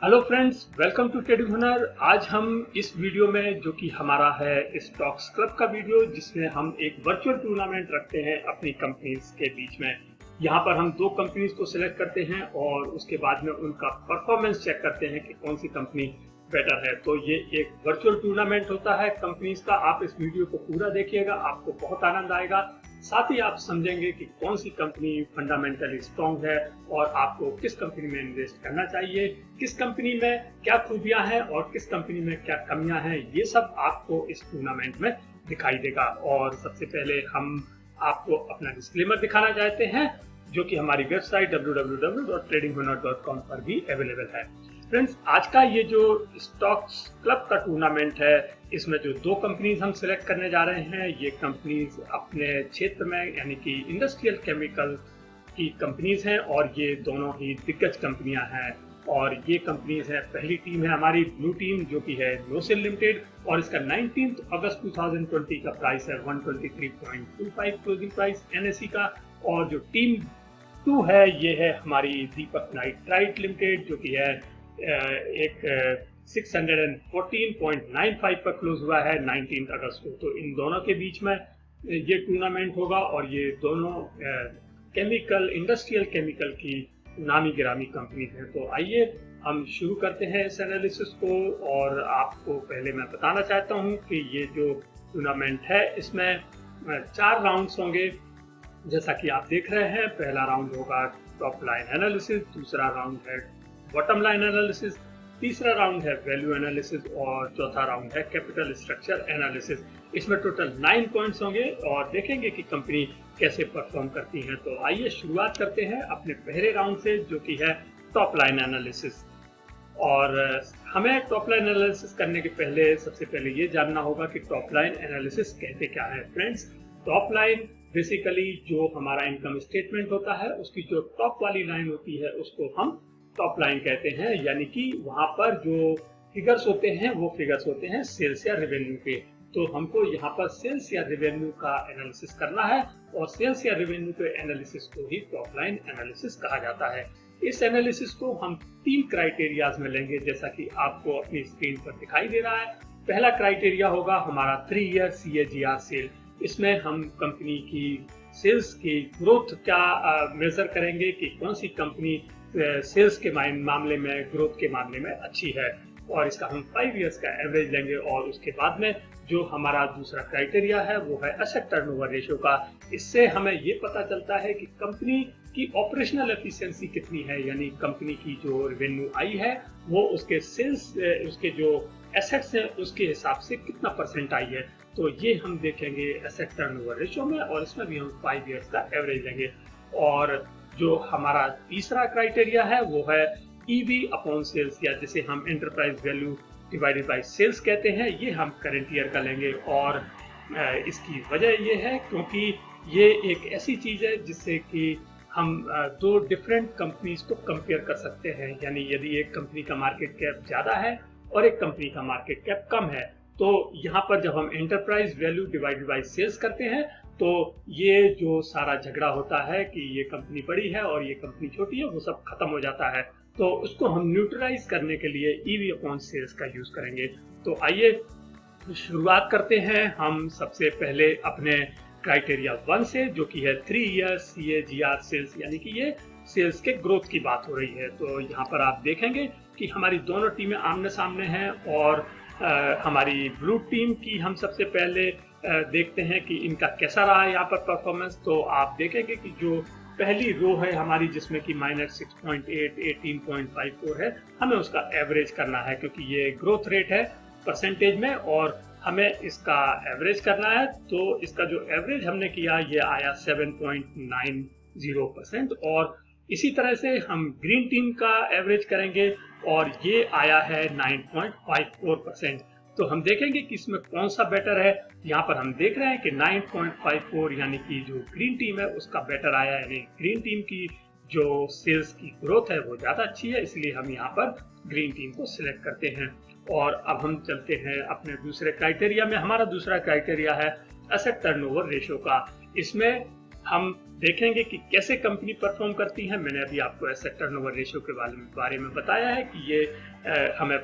Hello friends, welcome to trading Hunar. आज हम इस वीडियो में जो कि हमारा है स्टॉक्स क्लब का वीडियो, जिसमें हम एक वर्चुअल टूर्नामेंट रखते हैं अपनी कंपनीज के बीच में। यहाँ पर हम दो कंपनीज को सिलेक्ट करते हैं और उसके बाद में उनका परफॉर्मेंस चेक करते हैं कि कौन सी कंपनी बेटर है। तो ये एक वर्चुअल टूर्नामेंट होता है कंपनीज का। आप इस वीडियो को पूरा देखिएगा, आपको बहुत आनंद आएगा। साथ ही आप समझेंगे कि कौन सी कंपनी फंडामेंटली स्ट्रॉन्ग है और आपको किस कंपनी में इन्वेस्ट करना चाहिए, किस कंपनी में क्या खूबियां हैं और किस कंपनी में क्या कमियां हैं। ये सब आपको इस टूर्नामेंट में दिखाई देगा। और सबसे पहले हम आपको अपना डिस्क्लेमर दिखाना चाहते हैं, जो कि हमारी वेबसाइट www.tradinghunar.com पर भी अवेलेबल है। फ्रेंड्स, आज का ये जो स्टॉक्स क्लब का टूर्नामेंट है, इसमें जो दो कंपनीज हम सिलेक्ट करने जा रहे हैं, ये कंपनीज अपने क्षेत्र में यानी कि इंडस्ट्रियल केमिकल की कंपनीज हैं और ये दोनों ही दिग्गज कंपनियां हैं। और ये कंपनीज है, पहली टीम है हमारी ब्लू टीम, जो कि है नोसेल लिमिटेड, और इसका 19 अगस्त 2020 का प्राइस है 123.25 क्लोजिंग प्राइस NSE का। और जो टीम 2 है, ये है हमारी दीपक नाइट्राइट लिमिटेड, जो कि है एक 614.95 पर क्लोज हुआ है 19 अगस्त को। तो इन दोनों के बीच में ये टूर्नामेंट होगा और ये दोनों केमिकल, इंडस्ट्रियल केमिकल की नामी गिरामी कंपनी है। तो आइए हम शुरू करते हैं इस एनालिसिस को। और आपको पहले मैं बताना चाहता हूं कि ये जो टूर्नामेंट है, इसमें 4 राउंड्स होंगे, जैसा कि आप देख रहे हैं। पहला राउंड होगा टॉप लाइन एनालिसिस, दूसरा राउंड है बॉटम लाइन एनालिसिस, तीसरा राउंड है वैल्यू एनालिसिस और चौथा राउंड है कैपिटल स्ट्रक्चर एनालिसिस। इसमें टोटल 9 पॉइंट्स होंगे और देखेंगे कि कंपनी कैसे परफॉर्म करती है। तो आइए शुरुआत करते हैं अपने पहले राउंड से, जो कि है टॉप लाइन एनालिसिस। और हमें टॉप लाइन एनालिसिस करने के पहले सबसे पहले ये जानना होगा कि टॉप लाइन एनालिसिस कहते क्या है। फ्रेंड्स, टॉप लाइन बेसिकली जो हमारा इनकम स्टेटमेंट होता है, उसकी जो टॉप वाली लाइन होती है, उसको हम टॉप लाइन कहते हैं। यानी कि वहां पर जो फिगर्स होते हैं, वो फिगर्स होते हैं सेल्स या रेवेन्यू के। तो हमको यहाँ पर सेल्स या रेवेन्यू का एनालिसिस करना है और सेल्स या रेवेन्यू के एनालिसिस को ही टॉप लाइन एनालिसिस कहा जाता है। इस एनालिसिस को हम 3 क्राइटेरियाज में लेंगे, जैसा कि आपको अपनी स्क्रीन पर दिखाई दे रहा है। पहला क्राइटेरिया होगा हमारा 3 ईयर CAGR सेल। इसमें हम कंपनी की सेल्स की ग्रोथ क्या मेजर करेंगे कि कौन सी कंपनी सेल्स के मामले में, ग्रोथ के मामले में अच्छी है, और इसका हम 5 इयर्स का एवरेज लेंगे। और उसके बाद में जो हमारा दूसरा क्राइटेरिया है, वो है एसेट टर्नओवर रेशियो का। इससे हमें ये पता चलता है कि कंपनी की ऑपरेशनल एफिशिएंसी कितनी है, यानी कंपनी की जो रेवेन्यू आई है, वो उसके सेल्स, उसके जो एसेट्स हैं, उसके हिसाब से कितना परसेंट आई है। तो ये हम देखेंगे एसेट टर्नओवर रेशियो में, और इसमें भी हम 5 इयर्स का एवरेज लेंगे। और जो हमारा तीसरा क्राइटेरिया है, वो है EV अपॉन सेल्स, या जिसे हम enterprise value divided by sales कहते हैं। ये हम करंट ईयर का लेंगे। और इसकी वजह ये है क्योंकि ये एक ऐसी चीज है जिससे कि हम 2 डिफरेंट कंपनीज को कंपेयर कर सकते हैं। यानी यदि एक कंपनी का मार्केट कैप ज्यादा है और एक कंपनी का मार्केट कैप कम है, तो यहाँ पर जब हम enterprise value divided by sales करते हैं, तो ये जो सारा झगड़ा होता है कि ये कंपनी बड़ी है और ये कंपनी छोटी है, वो सब खत्म हो जाता है। तो उसको हम न्यूट्रलाइज करने के लिए EV अपॉन सेल्स का यूज करेंगे। तो आइए शुरुआत करते हैं हम सबसे पहले अपने क्राइटेरिया 1 से, जो कि है 3 ईयर CAGR सेल्स, यानी कि ये सेल्स के ग्रोथ की बात हो रही है। तो यहाँ पर आप देखेंगे कि हमारी दोनों टीमें आमने सामने हैं। और हमारी ब्लू टीम की हम सबसे पहले देखते हैं कि इनका कैसा रहा है यहाँ पर परफॉर्मेंस। तो आप देखेंगे कि जो पहली रो है हमारी, जिसमें कि -6.8, 18.54 है, हमें उसका एवरेज करना है, क्योंकि ये ग्रोथ रेट है परसेंटेज में और हमें इसका एवरेज करना है। तो इसका जो एवरेज हमने किया, ये आया 7.90%। और इसी तरह से हम ग्रीन टीम का एवरेज करेंगे और ये आया है 9.54%। तो हम देखेंगे कि इसमें कौन सा बेटर है। यहाँ पर हम देख रहे हैं कि 9.54, यानी कि जो ग्रीन टीम है उसका बेटर आया है। यानी ग्रीन टीम की जो सेल्स की ग्रोथ है वो ज्यादा अच्छी है, इसलिए हम यहाँ पर ग्रीन टीम को सिलेक्ट करते हैं। और अब हम चलते हैं अपने दूसरे क्राइटेरिया में। हमारा दूसरा क्राइटेरिया है एसेट टर्नओवर रेशियो का। इसमें हम देखेंगे कि कैसे कंपनी परफॉर्म करती है। मैंने अभी आपको एसेट टर्नओवर रेशियो के बारे में बताया है कि ये हमें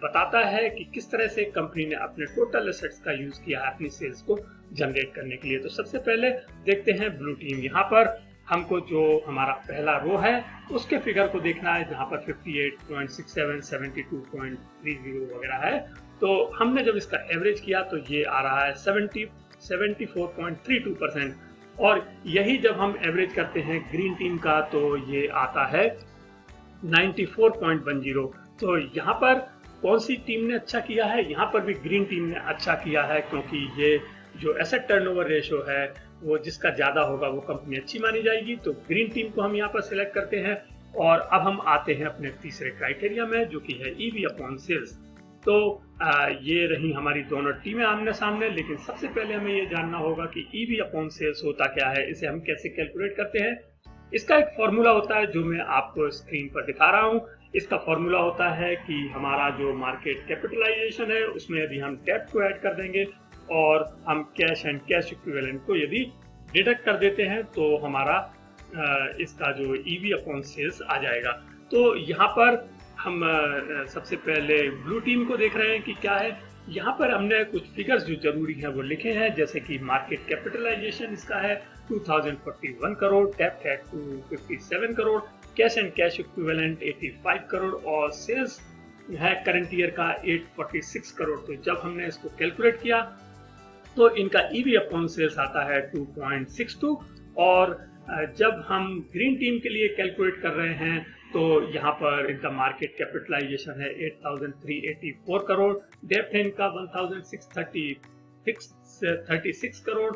बताता है कि किस तरह से कंपनी ने अपने टोटल एसेट्स का यूज किया है अपनी सेल्स को जनरेट करने के लिए। तो सबसे पहले देखते हैं ब्लू टीम। यहाँ पर हमको जो हमारा पहला रो है उसके फिगर को देखना है, जहाँ पर 58.67, 72.30 वगैरह है। तो हमने जब इसका एवरेज किया तो ये आ रहा है 74.32%, और यही जब हम एवरेज करते हैं ग्रीन टीम का तो ये आता है 94.10। तो यहाँ पर कौन सी टीम ने अच्छा किया है? यहाँ पर भी ग्रीन टीम ने अच्छा किया है, क्योंकि ये जो एसेट टर्नओवर रेशियो है वो जिसका ज्यादा होगा वो कंपनी अच्छी मानी जाएगी। तो ग्रीन टीम को हम यहाँ पर सिलेक्ट करते हैं। और अब हम आते हैं अपने तीसरे क्राइटेरिया में, जो कि है ईवी अपॉन सेल्स। तो ये रही हमारी दोनों टीमें आमने सामने, लेकिन सबसे पहले हमें ये जानना होगा कि ईवी अपॉन सेल्स होता क्या है, इसे हम कैसे कैलकुलेट करते हैं। इसका एक फॉर्मूला होता है जो मैं आपको स्क्रीन पर दिखा रहा हूँ। इसका फॉर्मूला होता है कि हमारा जो मार्केट कैपिटलाइजेशन है उसमें यदि हम डेब्ट को ऐड कर देंगे और हम कैश एंड कैश इक्विवेलेंट को यदि डिडक्ट कर देते हैं तो हमारा इसका जो ईवी अपॉन सेल्स आ जाएगा। तो यहाँ पर हम सबसे पहले ब्लू टीम को देख रहे हैं कि क्या है। यहाँ पर हमने कुछ फिगर्स जो जरूरी हैं वो लिखे हैं, जैसे कि मार्केट कैपिटलाइजेशन इसका है 2041 करोड़, डेब्ट है 257 crore, cash and cash equivalent 85 crore और सेल्स है करंट ईयर का 846 करोड़। तो जब हमने इसको कैलकुलेट किया तो इनका ईवी अपॉन सेल्स आता है 2.62, और जब हम ग्रीन टीम के लिए कैलकुलेट कर रहे हैं तो यहाँ पर इनका मार्केट कैपिटलाइजेशन है 8,384 करोड़, डेब्ट है इनका 1,636 crore,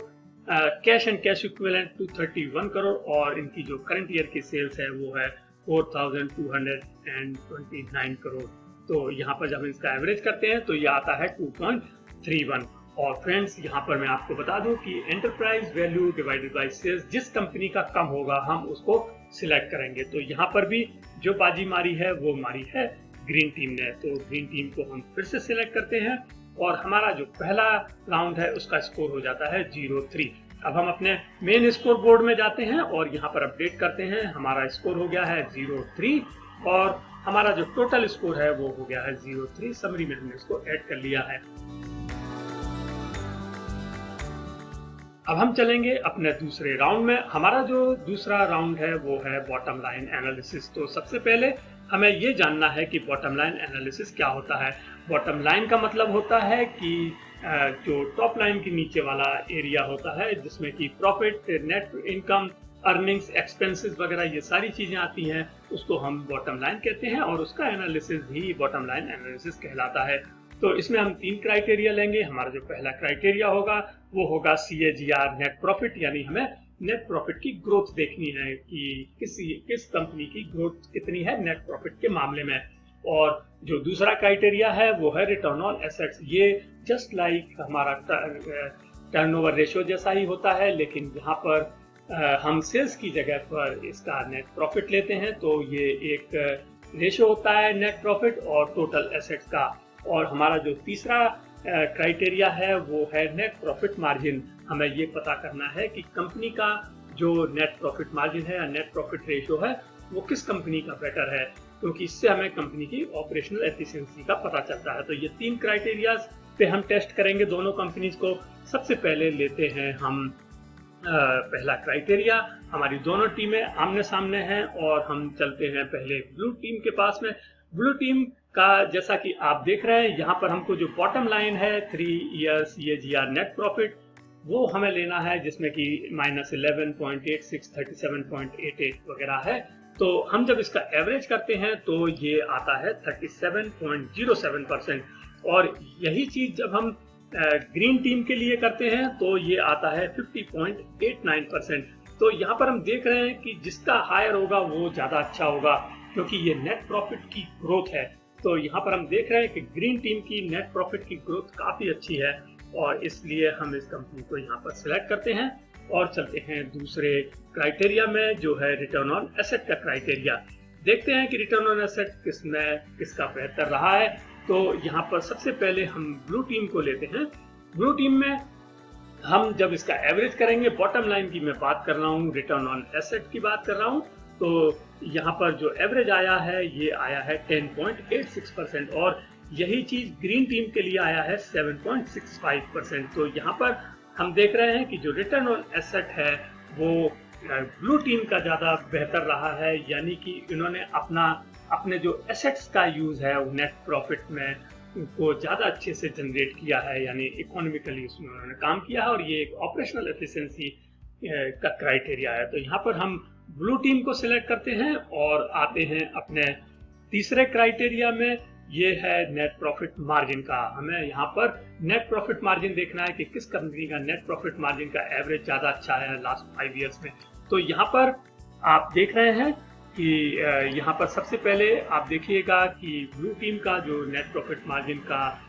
cash and cash equivalent 231 crore और इनकी जो करंट ईयर की सेल्स है वो है 4,229 करोड़। तो यहाँ पर जब हम इसका एवरेज करते हैं तो ये आता है 2.31। और फ्रेंड्स, यहाँ पर मैं आपको बता दूं कि enterprise value divided by sales जिस कंपनी का कम होगा हम उसको सिलेक्ट करेंगे। तो यहाँ पर भी जो बाजी मारी है वो मारी है ग्रीन टीम ने। तो ग्रीन टीम को हम फिर से सिलेक्ट करते हैं और हमारा जो पहला राउंड है उसका स्कोर हो जाता है 0-3। अब हम अपने मेन स्कोर बोर्ड में जाते हैं और यहाँ पर अपडेट करते हैं। हमारा स्कोर हो गया है 0-3 और हमारा जो टोटल स्कोर है वो हो गया है 0-3। समरी में हमने इसको ऐड कर लिया है। अब हम चलेंगे अपने दूसरे राउंड में। हमारा जो दूसरा राउंड है वो है बॉटम लाइन एनालिसिस। तो सबसे पहले हमें ये जानना है कि बॉटम लाइन एनालिसिस क्या होता है। बॉटम लाइन का मतलब होता है कि जो टॉप लाइन के नीचे वाला एरिया होता है जिसमें कि profit, net income, earnings, expenses वगैरह ये सारी चीजें आती हैं, उसको हम बॉटम लाइन कहते हैं और उसका एनालिसिस भी बॉटम लाइन एनालिसिस कहलाता है। तो इसमें हम 3 क्राइटेरिया लेंगे। हमारा जो पहला क्राइटेरिया होगा वो होगा CAGR नेट प्रॉफिट, यानी हमें नेट प्रॉफिट की ग्रोथ देखनी है कि किस कंपनी की ग्रोथ कितनी है नेट प्रॉफिट के मामले में। और जो दूसरा क्राइटेरिया है वो है रिटर्न ऑन एसेट्स। ये जस्ट लाइक हमारा टर्नओवर रेशियो जैसा ही होता है, लेकिन यहाँ पर हम सेल्स की जगह पर इसका नेट प्रॉफिट लेते हैं। तो ये एक रेशियो होता है नेट प्रॉफिट और टोटल एसेट्स का। और हमारा जो तीसरा क्राइटेरिया है वो है नेट प्रॉफिट मार्जिन। हमें ये पता करना है कि कंपनी का जो नेट प्रॉफिट मार्जिन है या नेट प्रॉफिट रेशियो है वो किस कंपनी का बेटर है, क्योंकि इससे हमें कंपनी की ऑपरेशनल एफिशिएंसी का पता चलता है। तो ये 3 क्राइटेरियाज पे हम टेस्ट करेंगे दोनों कंपनीज को। सबसे पहले लेते हैं हम पहला क्राइटेरिया। हमारी दोनों टीमें आमने सामने हैं और हम चलते हैं पहले ब्लू टीम के पास में। ब्लू टीम का जैसा कि आप देख रहे हैं यहाँ पर हमको जो बॉटम लाइन है 3 ईयर्स CAGR नेट प्रॉफिट वो हमें लेना है, जिसमें कि -11.86, 37.88 वगैरह है। तो हम जब इसका एवरेज करते हैं तो ये आता है 37.07%। और यही चीज जब हम ग्रीन टीम के लिए करते हैं तो ये आता है 50.89%। तो यहाँ पर हम देख रहे हैं कि जिसका हायर होगा वो ज्यादा अच्छा होगा, क्योंकि ये नेट प्रॉफिट की ग्रोथ है। तो यहाँ पर हम देख रहे हैं कि ग्रीन टीम की नेट प्रॉफिट की ग्रोथ काफी अच्छी है और इसलिए हम इस कंपनी को यहाँ पर सिलेक्ट करते हैं और चलते हैं दूसरे क्राइटेरिया में, जो है रिटर्न ऑन एसेट का क्राइटेरिया। देखते हैं कि रिटर्न ऑन एसेट किसका बेहतर रहा है। तो यहाँ पर सबसे पहले हम ब्लू टीम को लेते हैं। ब्लू टीम में हम जब इसका एवरेज करेंगे, बॉटम लाइन की मैं बात कर रहा हूँ, रिटर्न ऑन एसेट की बात कर रहा हूँ, तो यहाँ पर जो एवरेज आया है ये आया है 10.86% और यही चीज ग्रीन टीम के लिए आया है 7.65%। तो यहाँ पर हम देख रहे हैं कि जो रिटर्न ऑन एसेट है वो ब्लू टीम का ज्यादा बेहतर रहा है, यानी कि इन्होंने अपने जो एसेट्स का यूज है वो नेट प्रॉफिट में को ज्यादा अच्छे से जनरेट किया है, यानी इकोनॉमिकली उसमें उन्होंने काम किया है और ये एक ऑपरेशनल एफिशिएंसी का क्राइटेरिया है। तो यहाँ पर हम ब्लू टीम को सिलेक्ट करते हैं और आते हैं अपने तीसरे क्राइटेरिया में, ये है नेट प्रॉफिट मार्जिन का। हमें यहाँ पर नेट प्रॉफिट मार्जिन देखना है कि किस कंपनी का नेट प्रॉफिट मार्जिन का एवरेज ज्यादा अच्छा है लास्ट 5 इयर्स में। तो यहाँ पर आप देख रहे हैं कि यहाँ पर सबसे पहले आप देखिएगा कि ब्लू टीम का जो नेट प्रॉफिट मार्जिन का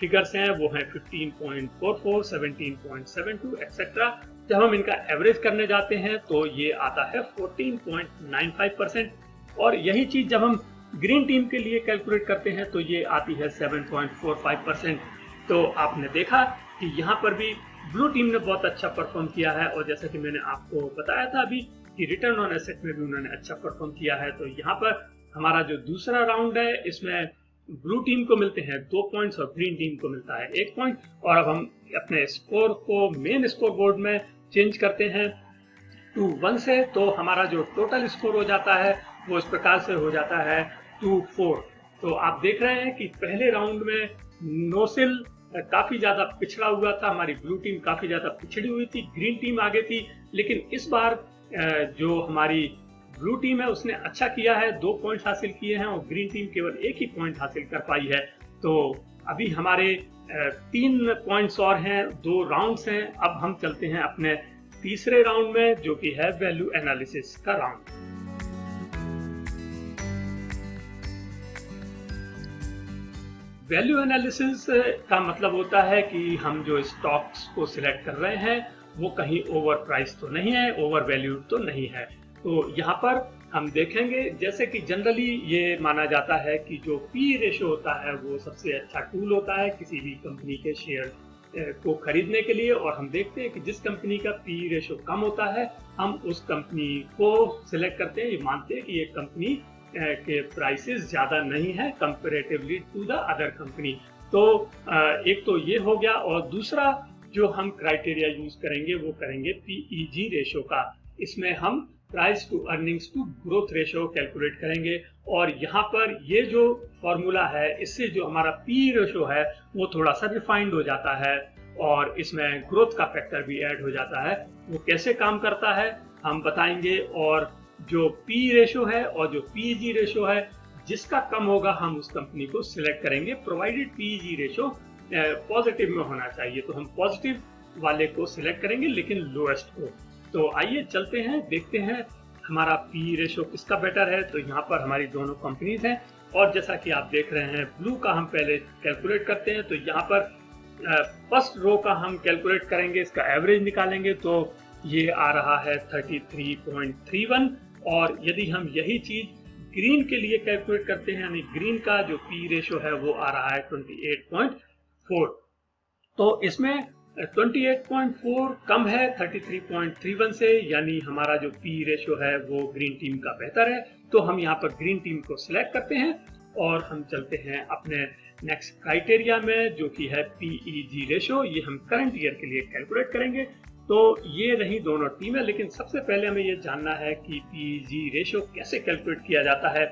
फिगर्स हैं वो हैं 15.44, 17.72 एक्सेट्रा। जब हम इनका एवरेज करने जाते हैं तो ये आता है 14.95% और यही चीज जब हम ग्रीन टीम के लिए कैलकुलेट करते हैं तो ये आती है 7.45%। तो आपने देखा कि यहाँ पर भी ब्लू टीम ने बहुत अच्छा परफॉर्म किया है और जैसा कि मैंने आपको बताया था अभी कि रिटर्न ऑन एसेट में भी उन्होंने अच्छा परफॉर्म किया है। तो यहाँ पर हमारा जो दूसरा राउंड है इसमें ब्लू टीम को मिलते हैं 2 पॉइंट्स और ग्रीन टीम को मिलता है 1 पॉइंट। और अब हम अपने स्कोर को मेन स्कोर बोर्ड में चेंज करते हैं 2-1 से, तो हमारा जो टोटल स्कोर हो जाता है वो इस प्रकार से हो जाता है 2-4। तो आप देख रहे हैं कि पहले राउंड में नोसिल काफी ज्यादा पिछड़ा हुआ था, हमारी ब्लू टीम काफी ज्यादा पिछड़ी हुई थी, ग्रीन टीम आगे थी, लेकिन इस बार जो हमारी ब्लू टीम है उसने अच्छा किया है, 2 पॉइंट हासिल किए हैं और ग्रीन टीम केवल 1 ही पॉइंट हासिल कर पाई है। तो अभी हमारे 3 पॉइंट्स और हैं, 2 राउंड्स हैं। अब हम चलते हैं अपने तीसरे राउंड में जो कि है वैल्यू एनालिसिस का राउंड। वैल्यू एनालिसिस का मतलब होता है कि हम जो स्टॉक्स को सिलेक्ट कर रहे हैं वो कहीं ओवर प्राइस तो नहीं है, ओवर वैल्यूड तो नहीं है। तो यहाँ पर हम देखेंगे जैसे कि जनरली ये माना जाता है कि जो पी रेशो होता है वो सबसे अच्छा टूल होता है किसी भी कंपनी के शेयर को खरीदने के लिए, और हम देखते हैं कि जिस कंपनी का पी रेशो कम होता है हम उस कंपनी को सिलेक्ट करते हैं, ये मानते हैं कि ये कंपनी के प्राइसेस ज्यादा नहीं है comparatively to the other company. तो एक तो ये हो गया, और दूसरा जो हम क्राइटेरिया यूज करेंगे वो करेंगे पीईजी रेशो का। इसमें हम price to earnings to growth ratio calculate करेंगे, और यहाँ पर ये जो फॉर्मूला है इससे जो हमारा पी रेशो है वो थोड़ा सा रिफाइंड हो जाता है और इसमें ग्रोथ का फैक्टर भी ऐड हो जाता है। वो कैसे काम करता है हम बताएंगे, और जो पी रेशो है और जो पीजी रेशो है जिसका कम होगा हम उस कंपनी को सिलेक्ट करेंगे, प्रोवाइडेड पीजी रेशो पॉजिटिव में होना चाहिए। तो हम पॉजिटिव वाले को सिलेक्ट करेंगे लेकिन लोएस्ट को। तो आइए चलते हैं, देखते हैं हमारा पी रेशो किसका बेटर है। तो यहाँ पर हमारी दोनों कंपनीज हैं और जैसा कि आप देख रहे हैं ब्लू का हम पहले कैलकुलेट करते हैं। तो यहाँ पर फर्स्ट रो का हम कैलकुलेट करेंगे, इसका एवरेज निकालेंगे तो ये आ रहा है 33.31, और यदि हम यही चीज ग्रीन के लिए कैलकुलेट करते हैं यानी ग्रीन का जो पी रेशो है वो आ रहा है 28.4। तो इसमें 28.4 कम है 33.31 से, यानी हमारा जो पी रेशो है वो ग्रीन टीम का बेहतर है। तो हम यहाँ पर ग्रीन टीम को सिलेक्ट करते हैं और हम चलते हैं अपने नेक्स्ट क्राइटेरिया में जो कि है पीईजी रेशो। ये हम करंट ईयर के लिए कैलकुलेट करेंगे। तो ये रही दोनों टीमें, लेकिन सबसे पहले हमें ये जानना है कि पीईजी रेशो कैसे कैलकुलेट किया जाता है।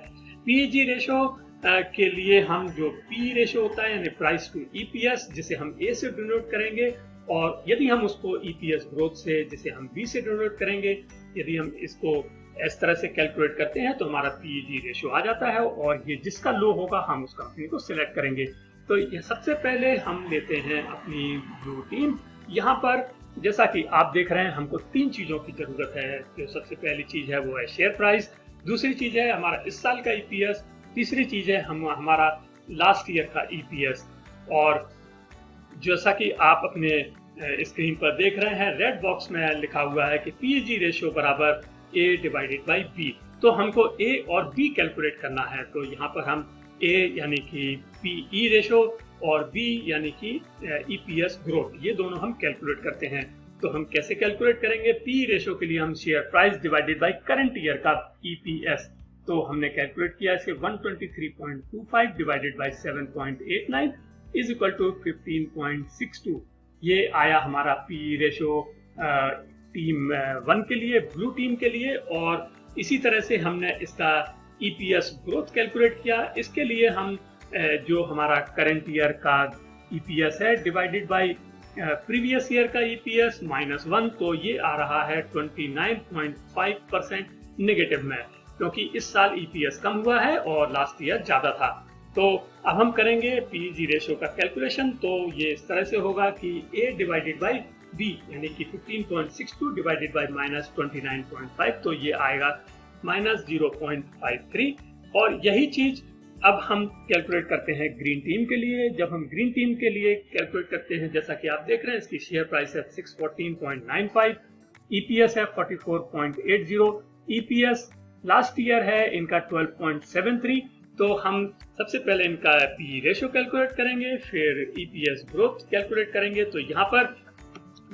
पीईजी रेशो के लिए हम जो पी रेशो होता है यानी प्राइस टू ईपीएस, जिसे हम ए से डिनोट करेंगे, और यदि हम उसको ईपीएस ग्रोथ से जिसे हम बी से डिनोट करेंगे, यदि हम इसको इस तरह से कैलकुलेट करते हैं तो हमारा पीईजी रेशो आ जाता है, और ये जिसका लो होगा हम उस कंपनी को सिलेक्ट करेंगे। तो ये सबसे पहले हम लेते हैं अपनी ब्लू टीम। यहाँ पर जैसा कि आप देख रहे हैं हमको 3 चीजों की जरूरत है। जो सबसे पहली चीज है वो है शेयर प्राइस, दूसरी चीज है हमारा इस साल का ईपीएस, तीसरी चीज है हमारा लास्ट ईयर का ईपीएस। और जैसा कि आप अपने स्क्रीन पर देख रहे हैं रेड बॉक्स में लिखा हुआ है कि पीईजी रेशो बराबर ए डिवाइडेड बाई बी। तो हमको ए और बी कैलकुलेट करना है। तो यहाँ पर हम ए यानी कि पीई रेशो और बी यानी कि ईपीएस ग्रोथ, ये दोनों हम कैलकुलेट करते हैं। तो हम कैसे कैलकुलेट करेंगे? पी रेशो के लिए हम share price divided by current year का ईपीएस, तो हमने कैलकुलेट किया इसके 123.25 divided by 7.89 is equal to 15.62। ये आया हमारा पी रेशो टीम 1 के लिए, ब्लू टीम के लिए। और इसी तरह से हमने इसका ईपीएस ग्रोथ कैलकुलेट किया। इसके लिए हम जो हमारा करंट ईयर का ईपीएस है डिवाइडेड बाय प्रीवियस ईयर का ईपीएस -1, तो ये आ रहा है 29.5% नेगेटिव में, क्योंकि इस साल ईपीएस कम हुआ है और लास्ट ईयर ज्यादा था। तो अब हम करेंगे पीजी रेशो का कैलकुलेशन। तो ये इस तरह से होगा कि ए डिवाइडेड बाय बी यानी कि 15.62 डिवाइडेड बाय -29.5, तो ये आएगा -0.53। और यही चीज अब हम कैलकुलेट करते हैं ग्रीन टीम के लिए। जब हम ग्रीन टीम के लिए कैलकुलेट करते हैं, जैसा कि आप देख रहे हैं, इसकी शेयर प्राइस है 614.95, ईपीएस है 44.80, ईपीएस लास्ट ईयर है इनका 12.73। तो हम सबसे पहले इनका पी रेशो कैलकुलेट करेंगे, फिर ईपीएस ग्रोथ कैलकुलेट करेंगे। तो यहाँ पर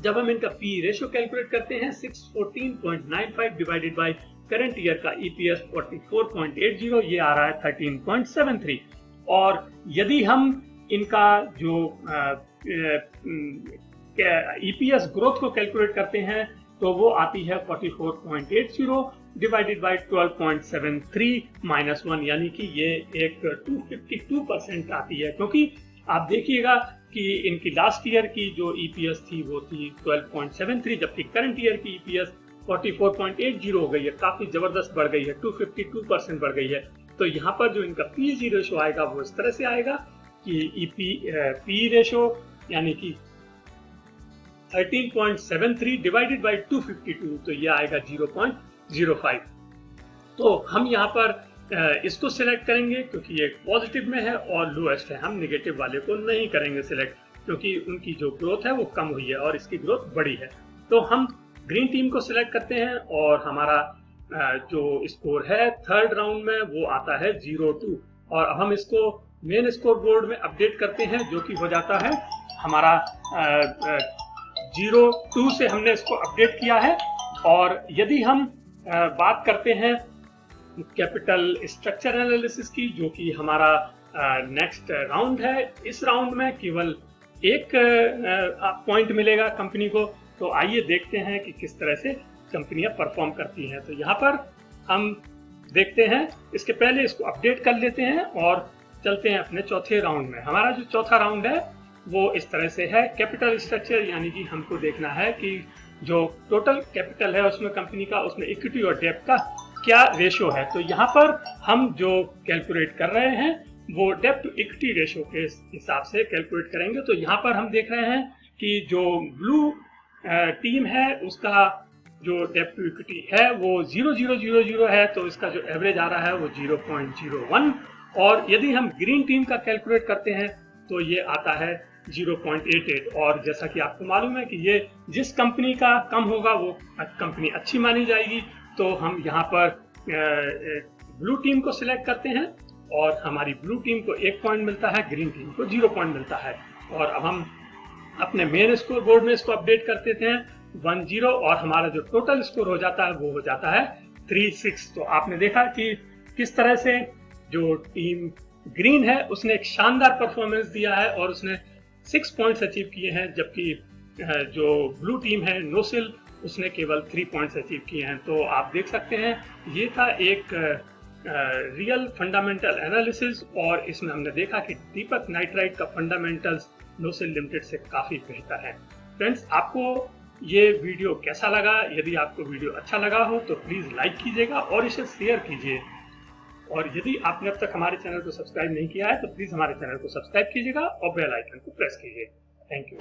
जब हम इनका पी रेशो कैलकुलेट करते हैं, 614.95 डिवाइडेड बाय करंट ईयर का ईपीएस 44.80, ये आ रहा है 13.73। और यदि हम इनका जो ईपीएस ग्रोथ को कैलकुलेट करते हैं, तो वो आती है 44.80 डिवाइडेड बाय 12.73 -1, यानी कि ये एक 252% आती है। क्योंकि आप देखिएगा कि इनकी लास्ट ईयर की जो ईपीएस थी वो थी 12.73, जबकि करंट ईयर की ईपीएस 44.80 हो गई है, काफी जबरदस्त बढ़ गई है, 252% बढ़ गई है। तो यहाँ पर जो इनका पीजी रेशो आएगा वो इस तरह से आएगा कि पी रेशो यानी कि 13.73 डिवाइडेड बाय 252, तो ये आएगा 0.05। तो हम यहाँ पर इसको सिलेक्ट करेंगे क्योंकि ये पॉजिटिव में है और लोएस्ट है। हम नेगेटिव वाले को नहीं करेंगे सिलेक्ट, क्योंकि उनकी जो ग्रोथ है वो कम हुई है और इसकी ग्रोथ बड़ी है। तो हम ग्रीन टीम को सिलेक्ट करते हैं और हमारा जो स्कोर है थर्ड राउंड में वो आता है 0-2। और हम इसको मेन स्कोर बोर्ड में अपडेट करते हैं, जो कि हो जाता है हमारा 0-2 से हमने इसको अपडेट किया है। और यदि हम बात करते हैं कैपिटल स्ट्रक्चर एनालिसिस की, जो कि हमारा नेक्स्ट राउंड है, इस राउंड में केवल एक पॉइंट मिलेगा कंपनी को। तो आइए देखते हैं कि किस तरह से कंपनियां परफॉर्म करती हैं। तो यहाँ पर हम देखते हैं, इसके पहले इसको अपडेट कर लेते हैं और चलते हैं अपने चौथे राउंड में। हमारा जो चौथा राउंड है वो इस तरह से है कैपिटल स्ट्रक्चर, यानी कि हमको देखना है कि जो टोटल कैपिटल है उसमें कंपनी का, उसमें इक्विटी और डेब्ट का क्या रेशो है। तो यहाँ पर हम जो कैलकुलेट कर रहे हैं वो डेब्ट टू इक्विटी रेशो के हिसाब से कैलकुलेट करेंगे। तो यहाँ पर हम देख रहे हैं कि जो ब्लू टीम है उसका जो डेब्ट टू इक्विटी है वो 0.000 है, तो इसका जो एवरेज आ रहा है वो 0.01। और यदि हम ग्रीन टीम का कैलकुलेट करते हैं तो ये आता है 0.88। और जैसा कि आपको मालूम है कि ये जिस कंपनी का कम होगा वो कंपनी अच्छी मानी जाएगी। तो हम यहाँ पर ब्लू टीम को सिलेक्ट करते हैं और हमारी ब्लू टीम को 1 पॉइंट मिलता है, ग्रीन टीम को 0 पॉइंट मिलता है। और अब हम अपने मेन स्कोर बोर्ड में इसको अपडेट कर देते हैं 10 और हमारा जो टोटल स्कोर हो जाता है वो हो जाता है 36। तो आपने देखा कि किस तरह से जो टीम ग्रीन है उसने एक शानदार परफॉर्मेंस दिया है और उसने 6 पॉइंट्स अचीव किए हैं, जबकि जो ब्लू टीम है नोसिल उसने केवल 3 पॉइंट्स अचीव किए हैं। तो आप देख सकते हैं ये था एक रियल फंडामेंटल एनालिसिस और इसमें हमने देखा कि दीपक नाइट्राइट का फंडामेंटल्स नोसिल लिमिटेड से काफी बेहतर है। फ्रेंड्स, आपको ये वीडियो कैसा लगा? यदि आपको वीडियो अच्छा लगा हो तो प्लीज लाइक कीजिएगा और इसे शेयर कीजिए। और यदि आपने अब तक हमारे चैनल को सब्सक्राइब नहीं किया है तो प्लीज हमारे चैनल को सब्सक्राइब कीजिएगा और बेल आइकन को प्रेस कीजिए। Thank you.